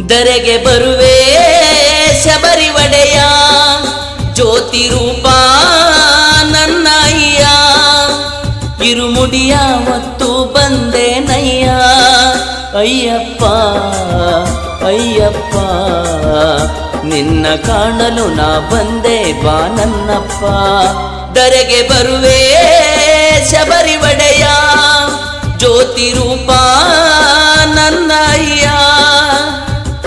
ಧರೆಗೆ ಬರುವೆ ಶಬರಿ ಒಡೆಯ ಜ್ಯೋತಿ ರೂಪ ನನ್ನ ಅಯ್ಯ ಇರುಮುಡಿಯ ಹೊತ್ತು ಬಂದೆ ನಯ್ಯ ಅಯ್ಯಪ್ಪ ಅಯ್ಯಪ್ಪ ನಿನ್ನ ಕಾಣಲು ನಾ ಬಂದೆ ಬಾ ನನ್ನಪ್ಪ ಧರೆಗೆ ಬರುವೆ ಶಬರಿ ಒಡೆಯ ಜ್ಯೋತಿ ರೂಪ ನನ್ನ ಅಯ್ಯ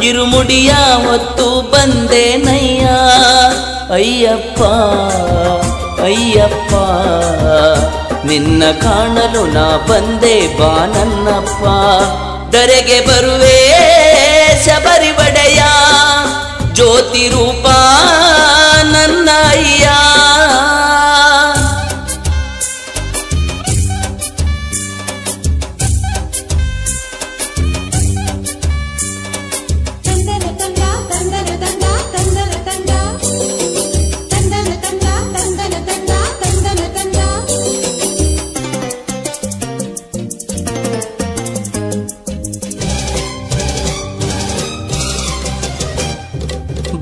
ಇರುಮುಡಿಯ ಹೊತ್ತು ಬಂದೆ ನಯ್ಯ ಅಯ್ಯಪ್ಪ ಅಯ್ಯಪ್ಪ ನಿನ್ನ ಕಾಣಲು ನಾ ಬಂದೆ ಬಾ ನನ್ನಪ್ಪ ಧರೆಗೆ ಬರುವೆ ಶಬರಿ ಒಡೆಯ ಜ್ಯೋತಿ ರೂಪ ನನ್ನ ಅಯ್ಯ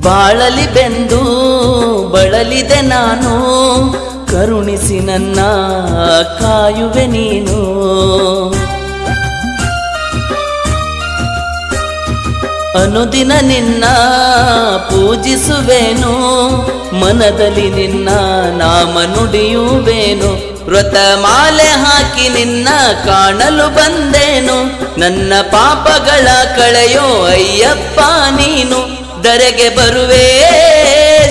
ಬಾಳಲಿ ಬೆಂದು ಬಳಲಿದೆ ನಾನು ಕರುಣಿಸಿ ನನ್ನ ಕಾಯುವೆ ನೀನು ಅನುದಿನ ನಿನ್ನ ಪೂಜಿಸುವೆನು ಮನದಲ್ಲಿ ನಿನ್ನ ನಾಮ ನುಡಿಯುವೆನು ವ್ರತ ಮಾಲೆ ಹಾಕಿ ನಿನ್ನ ಕಾಣಲು ಬಂದೇನು ನನ್ನ ಪಾಪಗಳ ಕಳೆಯೋ ಅಯ್ಯಪ್ಪ ನೀನು ಧರೆಗೆ ಬರುವೆ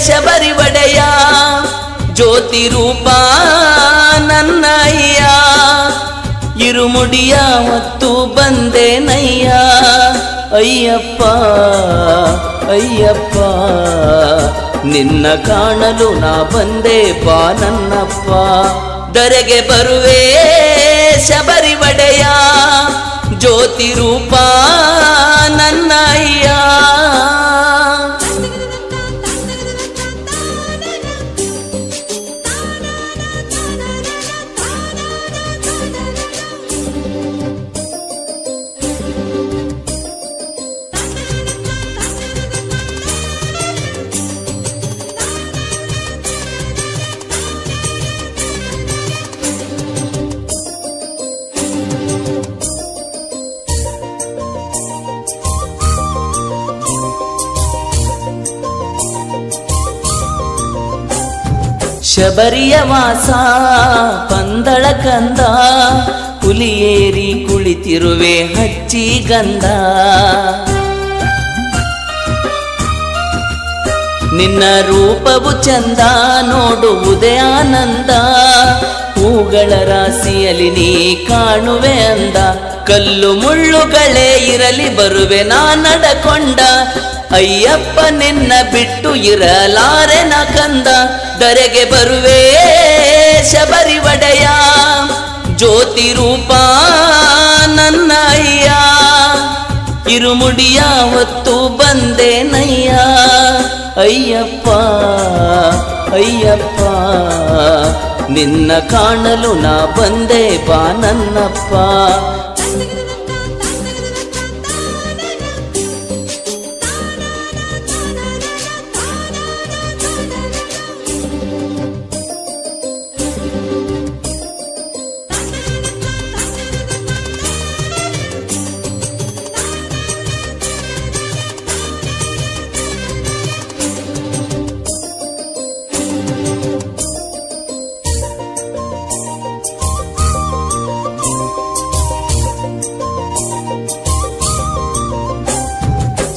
ಶಬರಿ ಒಡೆಯ ಜ್ಯೋತಿ ರೂಪ ನನ್ನ ಅಯ್ಯ ಇರುಮುಡಿಯ ಹೊತ್ತು ಬಂದೆ ನಯ್ಯ ಅಯ್ಯಪ್ಪ ಅಯ್ಯಪ್ಪ ನಿನ್ನ ಕಾಣಲು ನಾ ಬಂದೆ ಬಾ ನನ್ನಪ್ಪ ಧರೆಗೆ ಬರುವೆ ಶಬರಿ ಒಡೆಯ ಜ್ಯೋತಿ ರೂಪ ನನ್ನ ಅಯ್ಯ ಶಬರಿಯ ವಾಸ ಪಂದಳ ಕಂದ ಹುಲಿಯೇರಿ ಕುಳಿತಿರುವೆ ಹಚ್ಚಿ ಗಂಧ ನಿನ್ನ ರೂಪವು ಚಂದ ನೋಡುವುದೇ ಆನಂದ ಹೂಗಳ ರಾಶಿಯಲ್ಲಿ ನೀ ಕಾಣುವೆ ಅಂದ ಕಲ್ಲು ಮುಳ್ಳುಗಳೇ ಇರಲಿ ಬರುವೆ ನಾ ನಡಕೊಂಡ ಅಯ್ಯಪ್ಪ ನಿನ್ನ ಬಿಟ್ಟು ಇರಲಾರೆ ನ ಕಂದ ಧರೆಗೆ ಬರುವೆ ಶಬರಿ ಒಡೆಯ ಜ್ಯೋತಿ ರೂಪ ನನ್ನ ಅಯ್ಯ ಇರುಮುಡಿಯ ಹೊತ್ತು ಬಂದೆ ನಯ್ಯ ಅಯ್ಯಪ್ಪ ಅಯ್ಯಪ್ಪ ನಿನ್ನ ಕಾಣಲು ನಾ ಬಂದೆ ಬಾ ನನ್ನಪ್ಪ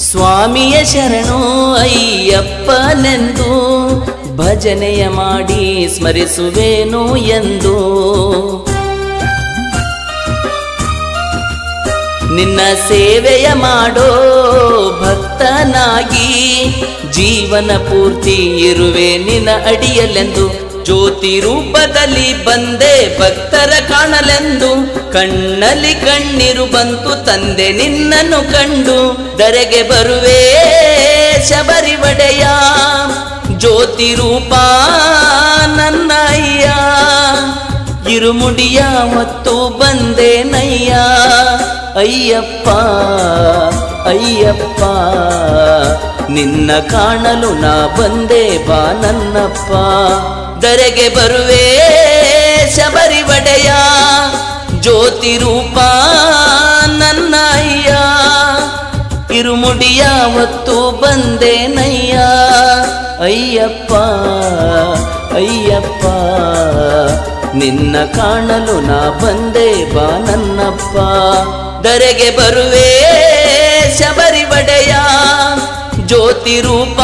ಸ್ವಾಮಿಯ ಶರಣು ಅಯ್ಯಪ್ಪನೆಂದು ಭಜನೆಯ ಮಾಡಿ ಸ್ಮರಿಸುವೇನು ಎಂದು ನಿನ್ನ ಸೇವೆಯ ಮಾಡೋ ಭಕ್ತನಾಗಿ ಜೀವನ ಪೂರ್ತಿ ಇರುವೆ ನಿನ್ನ ಅಡಿಯಲೆಂದು ಜ್ಯೋತಿ ರೂಪದಲ್ಲಿ ಬಂದೆ ಭಕ್ತರ ಕಾಣಲೆಂದು ಕಣ್ಣಲ್ಲಿ ಕಣ್ಣೀರು ಬಂತು ತಂದೆ ನಿನ್ನನ್ನು ಕಂಡು ಧರೆಗೆ ಬರುವೆ ಶಬರಿ ಒಡೆಯ ಜ್ಯೋತಿ ರೂಪ ನನ್ನ ಅಯ್ಯ ಇರುಮುಡಿಯ ಹೊತ್ತು ಬಂದೆ ನಯ್ಯ ಅಯ್ಯಪ್ಪ ಅಯ್ಯಪ್ಪ ನಿನ್ನ ಕಾಣಲು ನಾ ಬಂದೆ ಬಾ ನನ್ನಪ್ಪ ಧರೆಗೆ ಬರುವೆ ಶಬರಿ ಒಡೆಯ ಜ್ಯೋತಿ ರೂಪ ನನ್ನ ಅಯ್ಯ ಇರುಮುಡಿಯ ಹೊತ್ತು ಬಂದೆ ನಯ್ಯ ಅಯ್ಯಪ್ಪ ಅಯ್ಯಪ್ಪ ನಿನ್ನ ಕಾಣಲು ನಾ ಬಂದೆ ಬಾ ನನ್ನಪ್ಪ ಧರೆಗೆ ಬರುವೆ ಶಬರಿ ಒಡೆಯ ಜ್ಯೋತಿ ರೂಪ